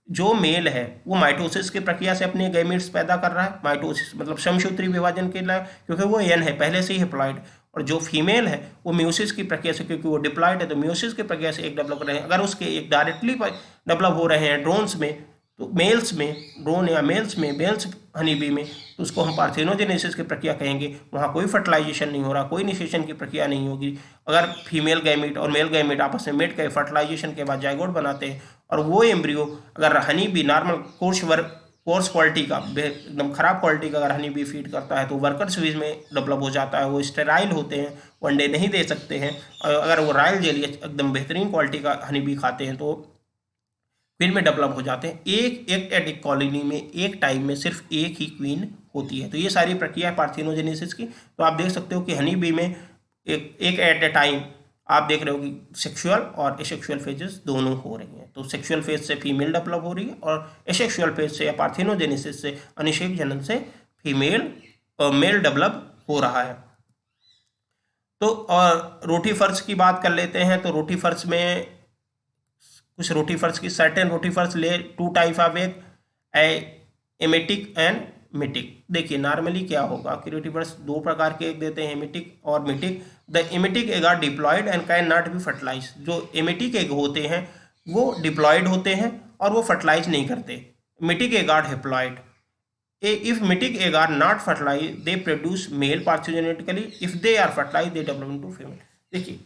जो मेल है वो माइटोसिस की प्रक्रिया से अपने गैमेट्स पैदा कर रहा है, माइटोसिस मतलब समसूत्री विभाजन के लिए, क्योंकि वो एन है, पहले से ही हैप्लॉइड। और जो फीमेल है वो म्यूसिस की प्रक्रिया से, क्योंकि वो डिप्लॉइड है, तो म्यूसिस की प्रक्रिया से एक डेवलप कर रहे हैं। अगर उसके एक डायरेक्टली डेवलप हो रहे हैं ड्रोन्स में, तो मेल्स में, ड्रोन या मेल्स में, मेल्स हनी बी में, तो उसको हम पार्थिनोजेनेसिस की प्रक्रिया कहेंगे। वहाँ कोई फर्टिलाइजेशन नहीं हो रहा, कोई इनिशिएशन की प्रक्रिया नहीं होगी। अगर फीमेल गैमेट और मेल गैमेट आपस में मेट कर फर्टिलाइजेशन के बाद जाइगोट बनाते हैं, और वो एम्ब्रियो अगर honey bee normal course quality का, एकदम ख़राब क्वालिटी का अगर हनी बी फीड करता है, तो वर्कर स्वीज में डेवलप हो जाता है, वो स्टेराइल होते हैं, वो अंडे नहीं दे सकते हैं। और अगर वो रॉयल जेली एकदम बेहतरीन क्वालिटी का हनी बी खाते हैं तो फिर में डेवलप हो जाते हैं। एक एट एक कॉलोनी में एक टाइम में सिर्फ एक ही क्वीन होती है। तो ये सारी प्रक्रिया है पार्थिनोजेनेसिस की। तो आप देख सकते हो कि हनी बी में एक एट ए टाइम आप देख रहे हो कि सेक्सुअल और एसेक्सुअल फेजेस दोनों हो रही हैं। तो सेक्सुअल फेज से फीमेल डेवलप हो रही है और एसेक्सुअल फेज से या पार्थिनोजेनेसिस से अनिषेक जनन से फीमेल मेल डेवलप हो रहा है। तो और रोटीफर्स की बात कर लेते हैं। तो रोटीफर्स में कुछ रोटीफर्स की certain rotifers lay two type of amictic and mictic. देखिए नॉर्मली क्या होगा कि रोटीफर्स दो प्रकार के एक देते हैं, एमेटिक और mictic. The amictic egg are diploid and can not be fertilize. जो एमेटिक एग होते हैं वो डिप्लॉयड होते हैं और वो फर्टिलाइज नहीं करते। Mictic egg are diploid. If metic egg are not fertilized, they produce male parthenogenetically. If they are fertilized, they develop into female. देखिए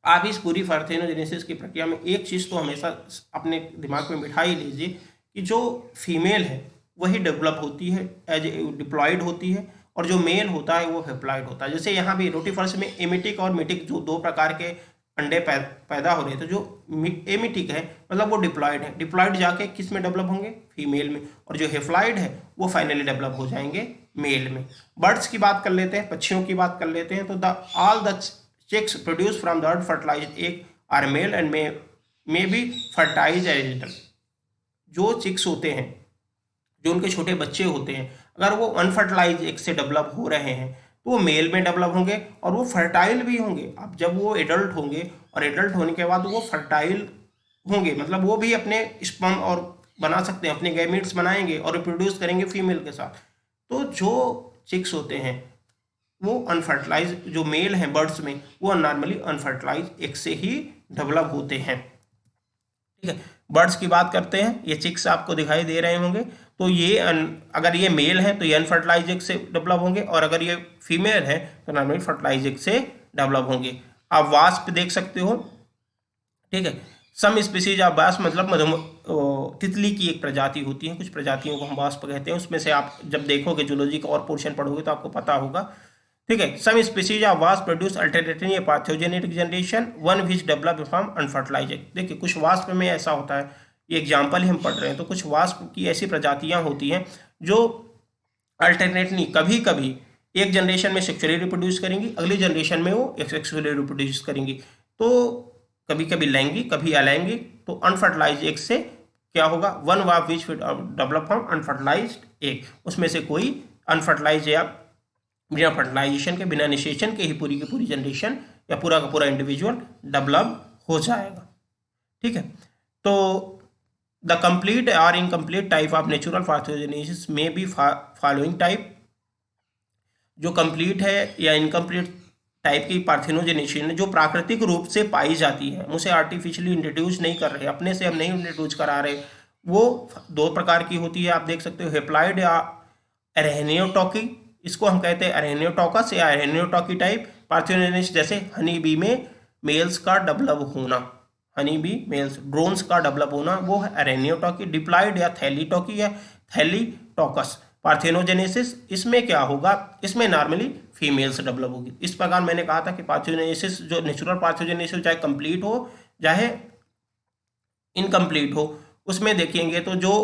आप इस पूरी पार्थेनोजेनेसिस की प्रक्रिया में एक चीज़ तो हमेशा अपने दिमाग में बिठा ही लीजिए कि जो फीमेल है वही डेवलप होती है, एज डिप्लॉयड होती है, और जो मेल होता है वो हेप्लॉयड होता है। जैसे यहाँ भी रोटीफर्स में एमिटिक और मिटिक जो दो प्रकार के अंडे पैदा हो रहे हैं। तो जो एमिटिक है मतलब वो डिप्लॉयड है, डिप्लॉयड जाके किस में डेवलप होंगे, फीमेल में, और जो हेप्लॉयड है वो फाइनली डेवलप हो जाएंगे मेल में। बर्ड्स की बात कर लेते हैं, पक्षियों की बात कर लेते हैं। तो all the chicks produced from the unfertilized egg are male and may be fertilized as adult। जो चिक्स होते हैं, जो उनके छोटे बच्चे होते हैं, अगर वो अनफर्टिलाइज एग से डेवलप हो रहे हैं तो वो मेल में डेवलप होंगे और वो फर्टाइल भी होंगे। अब जब वो एडल्ट होंगे और एडल्ट होने के बाद वो फर्टाइल होंगे, मतलब वो भी अपने स्पर्म और बना सकते हैं, अपने गैमेट्स बनाएंगे और रिप्रोड्यूस करेंगे फीमेल के साथ। तो जो चिक्स होते हैं वो अनफर्टिलाइज, जो मेल हैं बर्ड्स में, वो नॉर्मली अनफर्टिलाइज एग से ही डेवलप होते हैं। ठीक है, बर्ड्स की बात करते हैं। ये चिक्स आपको दिखाई दे रहे होंगे। तो ये अगर ये मेल है तो ये अनफर्टिलाइज एग से डेवलप होंगे, और अगर ये फीमेल है तो नॉर्मली फर्टिलाइज एग से डेवलप होंगे। आप वास्प देख सकते हो। ठीक है, सम स्पीसीज ऑफ वास्प मतलब तितली की एक प्रजाति होती है, कुछ प्रजातियों को हम वास्प कहते हैं। उसमें से आप जब देखोगे जूलॉजी का और पोर्शन पढ़ोगे तो आपको पता होगा। ठीक है, some species of wasp produce alternately a parthenogenetic generation one which develop from unfertilize egg. देखिए कुछ वास्प में ऐसा होता है, ये एग्जाम्पल ही हम पढ़ रहे हैं। तो कुछ वास्प की ऐसी प्रजातियां होती हैं जो अल्टरनेटली कभी कभी एक जनरेशन में सेक्सुअली रिप्रोड्यूस करेंगी, अगली जनरेशन में वो एक्सेक्सुअली रिप्रोड्यूस करेंगी। तो कभी कभी लैंगिक कभी अलैंगिक। तो अनफर्टिलाइज एग से क्या होगा, वन वाफ विच डेवलप फ्रॉम अनफर्टिलाइज एग, उसमें से कोई अनफर्टिलाइज या बिना फर्टिलाइजेशन के, बिना निषेचन के ही पूरी की पूरी जनरेशन या पूरा का पूरा इंडिविजुअल डेवलप हो जाएगा। ठीक है, तो द कंप्लीट और incomplete type of natural parthenogenesis में बी फॉलोइंग टाइप। जो कंप्लीट है या इनकम्प्लीट टाइप की पार्थेनोजेनेसिस जो प्राकृतिक रूप से पाई जाती है, उसे आर्टिफिशियली इंट्रोड्यूस नहीं कर रहे, अपने से हम नहीं इंट्रोड्यूस करा रहे, वो दो प्रकार की होती है। आप देख सकते हो, हेप्लॉइड या अरहेनियोटॉकी, इसको हम कहते हैं अरहेनियोटॉकस या अरहेनियोटॉकी टाइप पार्थेनोजेनेसिस। जैसे हनी बी में मेल्स का डेवलप होना, हनी बी मेल्स ड्रोन्स का डेवलप होना, वो है अरहेनियोटॉकी। डिप्लॉइड या थैलीटॉकी या थैलीटॉकस पार्थेनोजेनेसिस, इसमें क्या होगा, इसमें नॉर्मली फीमेल्स डेवलप होगी। इस प्रकार मैंने कहा था कि पार्थेनोजेनेसिस जो नेचुरल पार्थेनोजेनेसिस चाहे कंप्लीट हो चाहे इनकम्प्लीट हो, उसमें देखेंगे तो जो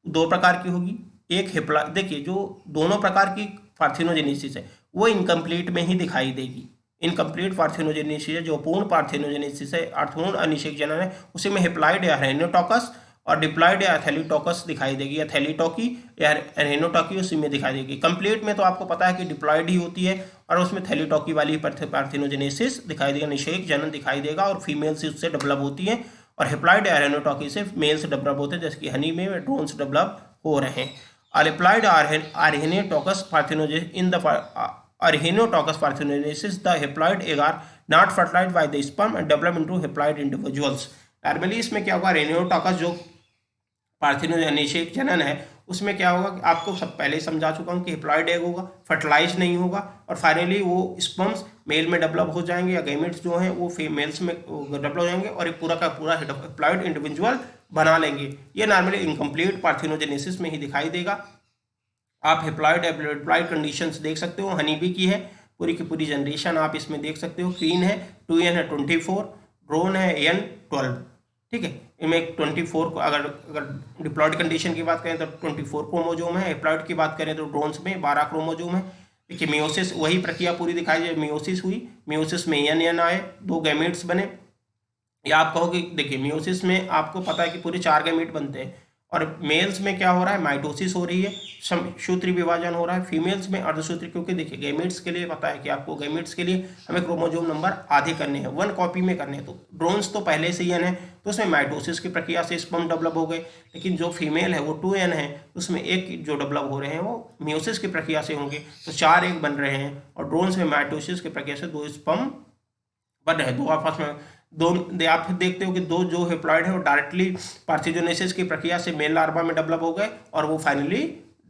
दो प्रकार की होगी। एक हेप्ला, देखिए जो दोनों प्रकार की पार्थेनोजेनेसिस है वो इनकम्प्लीट में ही दिखाई देगी। इनकम्प्लीट पार्थेनोजेनेसिस है, जो पूर्ण पार्थेनोजेनेसिस है, अर्थपूर्ण अनिषेक जनन है, उसी में हेप्लॉइड या अरहेनियोटॉकस और डिप्लॉइड या थैलीटॉकस दिखाई देगी, या थैलीटॉकी या अरहेनियोटॉकी उसी में दिखाई देगी। कंप्लीट में तो आपको पता है कि डिप्लॉइड ही होती है और उसमें थैलीटॉकी वाली पार्थेनोजेनेसिस दिखाई देगा, निषेक जनन दिखाई देगा, और फीमेल से उससे डेवलप होती है। और हेप्लॉइड या अरहेनियोटॉकी से मेल से डेवलप होते हैं, जैसे कि हनी में ड्रोन्स डेवलप हो रहे हैं। Applied Aरहेniotocus parthenogenesis in the Aरहेniotocus parthenogenesis, the haploid egg are not fertilized by the sperm and develop into haploid individuals। Normally इसमें क्या होगा, अरहेनियोटॉकस जो पार्थेनोजेनेसिस जनन है उसमें क्या होगा कि आपको सब पहले ही समझा चुका हूँ कि हेप्लॉइड एग होगा, फर्टिलाइज नहीं होगा, और फाइनली वो स्पर्म्स मेल में डेवलप हो जाएंगे, या गैमेट्स जो हैं वो फीमेल्स में डेवलप हो जाएंगे और एक पूरा का पूरा हेप्लॉइड इंडिविजुअल बना लेंगे। ये नॉर्मली इनकम्प्लीट पार्थेनोजेनेसिस में ही दिखाई देगा। आप हेप्लॉइड कंडीशंस देख सकते हो, हनी बी की है पूरी की पूरी जनरेशन आप इसमें देख सकते हो। क्वीन है 2n है 24, ड्रोन है n 12। ठीक है, इनमें 24 को अगर अगर डिप्लॉयड कंडीशन की बात करें तो 24 क्रोमोजोम है, हैप्लॉयड की बात करें तो ड्रोन्स में 12 क्रोमोजोम है। देखिए मियोसिस वही प्रक्रिया पूरी दिखाई दे, मियोसिस हुई, मियोसिस में एन आए, 2 गैमेट्स बने, या आप कहो कि देखिए मियोसिस में आपको पता है कि पूरे 4 गैमेट बनते हैं, और मेल्स में क्या हो रहा है, माइटोसिस हो रही है, समसूत्री विभाजन हो रहा है, फीमेल्स में अर्धसूत्री, क्योंकि देखिए गैमेट्स के लिए पता है कि आपको गैमेट्स के लिए हमें क्रोमोजोम नंबर आधे करने हैं, 1 कॉपी में करने हैं। तो ड्रोन्स तो पहले से ही एन है, तो उसमें माइटोसिस की प्रक्रिया से स्पर्म डेवलप हो गए, लेकिन जो फीमेल है वो 2n है, उसमें एक जो डेवलप हो रहे हैं वो मियोसिस की प्रक्रिया से होंगे, तो 4 एक बन रहे हैं, और ड्रोन्स में माइटोसिस की प्रक्रिया से 2 स्पर्म बन रहे हैं, 2 आपस में दो। आप फिर देखते हो कि 2 जो हैप्लॉइड है वो डायरेक्टली पार्थेनोजेनेसिस की प्रक्रिया से मेल लार्वा में डेवलप हो गए, और वो फाइनली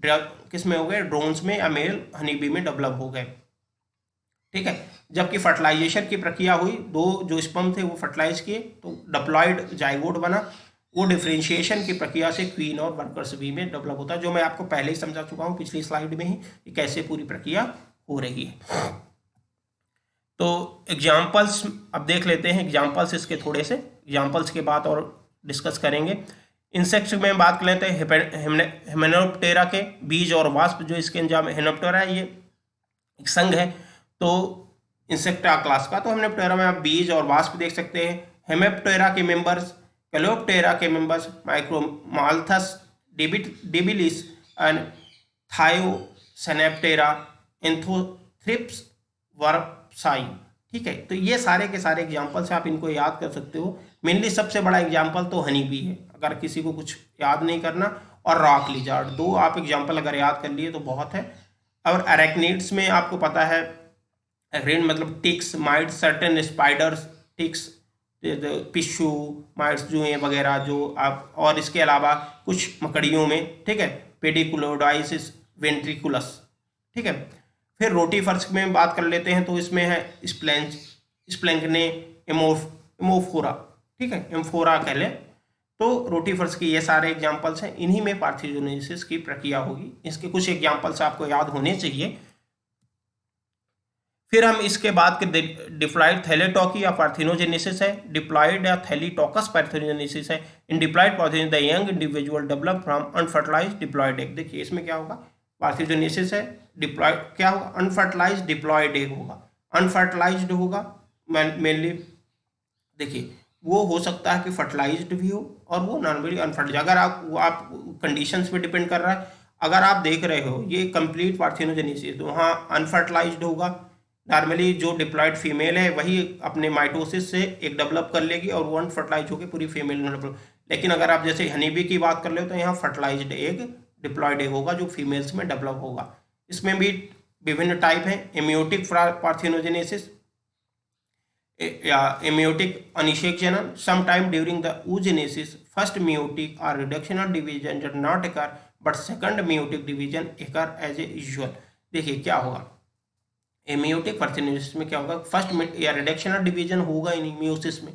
किस में हो गए, ड्रोन्स में या मेल हनीबी में डेवलप हो गए। ठीक है, जबकि फर्टिलाइजेशन की प्रक्रिया हुई, 2 जो स्पर्म थे वो फर्टिलाइज किए तो डिप्लॉयड जाइगोट बना, वो डिफ्रेंशिएशन की प्रक्रिया से क्वीन और वर्कर्स बी में डेवलप होता है, जो मैं आपको पहले ही समझा चुका हूँ पिछली स्लाइड में ही कि कैसे पूरी प्रक्रिया हो रही है। तो एग्जाम्पल्स अब देख लेते हैं, एग्जाम्पल्स इसके थोड़े से, एग्जाम्पल्स के बाद और डिस्कस करेंगे। इंसेक्ट्स में बात कर लेते हैं, हिमेनोप्टेरा के बीज और वास्प जो इसके अंजाम, हिमेनोप्टेरा ये एक संघ है तो इंसेक्टा क्लास का, तो हिमेनोप्टेरा में आप बीज और वास्प देख सकते हैं। हेमेप्टेरा के मेंबर्स, कैलोप्टेरा के मेंबर्स माइक्रोमाल्थस, डिबिलिस एंड थायोसेनेप्टेरा, एंथोथ्रिप्स, वर्पसाई। ठीक है, तो ये सारे के सारे एग्जाम्पल्स आप इनको याद कर सकते हो। मेनली सबसे बड़ा एग्जाम्पल तो हनी बी है, अगर किसी को कुछ याद नहीं करना, और रॉक लिजार्ड, 2 आप एग्जाम्पल अगर याद कर लिए तो बहुत है। और अरेक्निड्स में आपको पता है, अरेक्निड मतलब ticks, mites, certain spiders, ticks, पिशू माइट्स जो हैं वगैरह जो आप, और इसके अलावा कुछ मकड़ियों में, ठीक है, पेडिकुलोडाइसिस वेंट्रिकुलस। ठीक है, फिर रोटी फर्श में बात कर लेते हैं, तो इसमें है स्प्लैंकने, एमोफोरा, ठीक है, एम्फोरा कह लें। तो रोटी फर्श के ये सारे एग्जाम्पल्स हैं, इन्हीं में पार्थेनोजेनेसिस की प्रक्रिया होगी। इसके कुछ एग्जाम्पल्स आपको याद होने चाहिए। फिर हम इसके बाद के डिप्लॉयड थैलेटॉकी या पार्थेनोजेनेसिस है, डिप्लॉयड या थैलीटॉकस पार्थेनोजेनेसिस है। In diploid parthenogenesis the young individual develop from unfertilized diploid egg. देखिए इसमें क्या होगा, पार्थेनोजेनेसिस है, डिप्लॉयड क्या होगा, अनफर्टिलाइज्ड डिप्लॉयड एग होगा, अनफर्टिलाइज्ड होगा मेनली। देखिए वो हो सकता है कि फर्टिलाइज्ड भी हो और वो नॉर्मली अनफर्टिलाइज्ड, अगर आप कंडीशंस पे डिपेंड कर रहा है। अगर आप देख रहे हो ये कंप्लीट पार्थेनोजेनेसिस, तो वहाँ अनफर्टिलाइज्ड होगा, नॉर्मली जो डिप्लॉयड फीमेल है वही अपने माइटोसिस से एक डेवलप कर लेगी और वो अनफर्टिलाइज होकर पूरी फीमेल डेवलप। लेकिन अगर आप जैसे हनीबी की बात कर ले तो यहाँ फर्टिलाइज्ड एग, डिप्लॉयड एग होगा जो फीमेल्स में डेवलप होगा। इसमें भी विभिन्न टाइप हैं, एमियोटिक पार्थेनोजेनेसिस या एमियोटिक अनिषेक जनन। Some time during the oogenesis first meiotic or reductional division did not occur but second meiotic division occur as a usual। देखिए क्या होगा, एमियोटिक पार्थेनोजेनेसिस में क्या होगा, फर्स्ट या रिडक्शनल डिवीजन होगा ही नहीं मियोसिस में।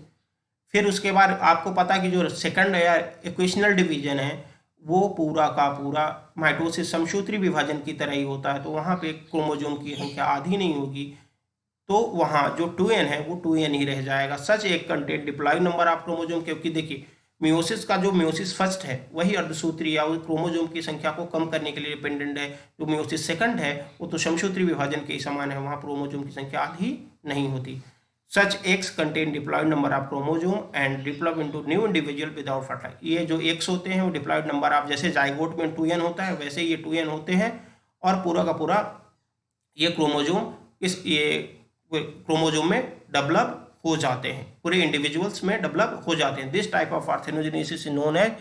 फिर उसके बाद आपको पता है कि जो सेकंड या इक्वेशनल डिवीजन है वो पूरा का पूरा माइटोसिस समसूत्री विभाजन की तरह ही होता है, तो वहाँ पे क्रोमोजोम की संख्या आधी नहीं होगी, तो वहाँ जो 2n है वो 2n ही रह जाएगा। Such a content diploid number of chromosome, क्योंकि देखिए मियोसिस का जो मियोसिस फर्स्ट है वही अर्धसूत्री या क्रोमोजोम की संख्या को कम करने के लिए डिपेंडेंट है। जो मियोसिस सेकंड है वो तो समसूत्री विभाजन के ही समान है, वहाँ क्रोमोजोम की संख्या आधी नहीं होती। Such eggs contain diploid number of chromosome and develop into new individual without fertilize. ये जो एक्स होते हैं वो डिप्लॉयड नंबर ऑफ, जैसे जाइगोट में 2n होता है वैसे ये 2n होते हैं, और पूरा का पूरा ये क्रोमोजोम ये क्रोमोजोम में डेवलप हो जाते हैं, पूरे इंडिविजुअल्स में डेवलप हो जाते हैं। This type of parthenogenesis is known as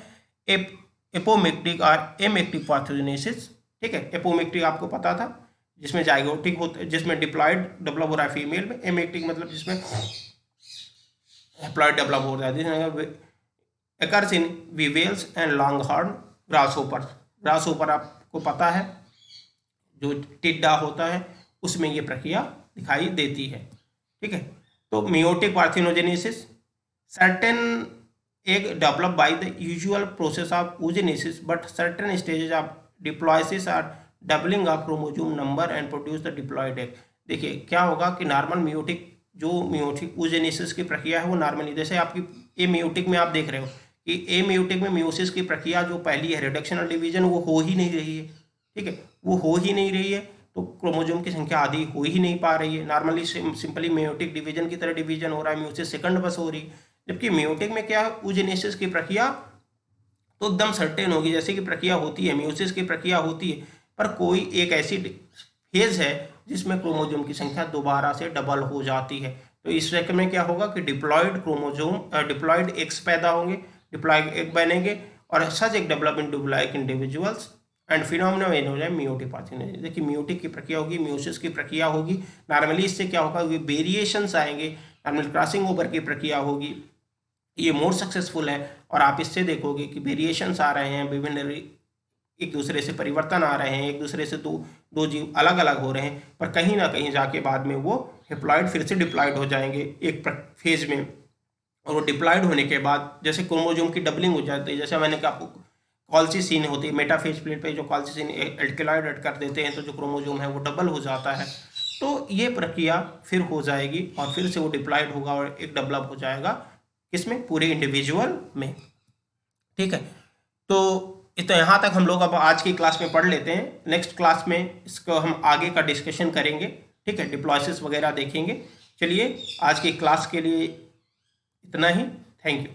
apomictic और एमेक्टिक पार्थेनोजेनेसिस। ठीक है, एपोमिक्टिक आपको पता था जिसमें जाइगोटिक होते, जिसमें डिप्लॉयड डेवलप हो रहा है फीमेल में, एमेक्टिक मतलब जिसमें हैप्लॉयड डेवलप हो रहा है। Occurs in weevils and longhorn grasshopper. Grasshopper आपको पता है जो टिड्डा होता है उसमें ये प्रक्रिया दिखाई देती है। ठीक है, तो meiotic parthenogenesis, certain egg develop by the usual process of oogenesis but certain stages of diploidisis or doubling of chromosome number and produce the diploid egg. देखिए क्या होगा कि नॉर्मल मियोटिक जो मियोटिक oogenesis की प्रक्रिया है वो नॉर्मली, जैसे आपकी ये मियोटिक में आप देख रहे हो कि एमियोटिक में मियोसिस की प्रक्रिया जो पहली है रिडक्शन और डिवीजन वो हो ही नहीं रही है, ठीक है, वो हो ही नहीं रही है, तो क्रोमोजोम की संख्या आधी हो ही नहीं पा रही है। नॉर्मली सिंपली मियोटिक डिवीजन की तरह डिवीजन हो रहा है, मियोसिस सेकंड बस हो रही है। जबकि मियोटिक में क्या है, oogenesis की प्रक्रिया तो एकदम सर्टेन होगी, जैसे कि प्रक्रिया होती है, मियोसिस की प्रक्रिया होती है, पर कोई एक ऐसी फेज है जिसमें क्रोमोजोम की संख्या दोबारा से डबल हो जाती है। तो इस चक्कर में क्या होगा कि डिप्लॉयड क्रोमोजोम, डिप्लॉयड एग्स पैदा होंगे, डिप्लॉयड एग बनेंगे, और such a development to like individuals and phenomena में हो जाए मियोटिक पार्थिनोजेनेसिस। देखिए मियोटिक की प्रक्रिया होगी, मियोसिस की प्रक्रिया होगी। नॉर्मली इससे क्या होगा, वेरिएशंस आएंगे, नॉर्मल क्रॉसिंग ओवर की प्रक्रिया होगी, ये मोर सक्सेसफुल है। और आप इससे देखोगे कि वेरिएशंस आ रहे हैं, विभिन्न एक दूसरे से परिवर्तन आ रहे हैं, एक दूसरे से दो दो जीव अलग अलग हो रहे हैं, पर कहीं ना कहीं जाके बाद में वो हेप्लॉइड फिर से डिप्लॉइड हो जाएंगे एक फेज में। और वो डिप्लॉइड होने के बाद जैसे क्रोमोजोम की डबलिंग हो जाती है, जैसे मैंने आपको कॉल्सिसिन होती है, मेटाफेज प्लेट पे जो कॉल्सिसिन एल्केलॉइड ऐड कर देते हैं तो जो क्रोमोजोम है वो डबल हो जाता है। तो ये प्रक्रिया फिर हो जाएगी और फिर से वो डिप्लॉइड होगा और एक डेवलप हो जाएगा, किसमें, पूरे इंडिविजुअल में, ठीक है। तो यहाँ तक हम लोग अब आज की क्लास में पढ़ लेते हैं। नेक्स्ट क्लास में इसको हम आगे का डिस्कशन करेंगे, ठीक है, डिप्लॉयसिस वगैरह देखेंगे। चलिए आज की क्लास के लिए इतना ही, थैंक यू।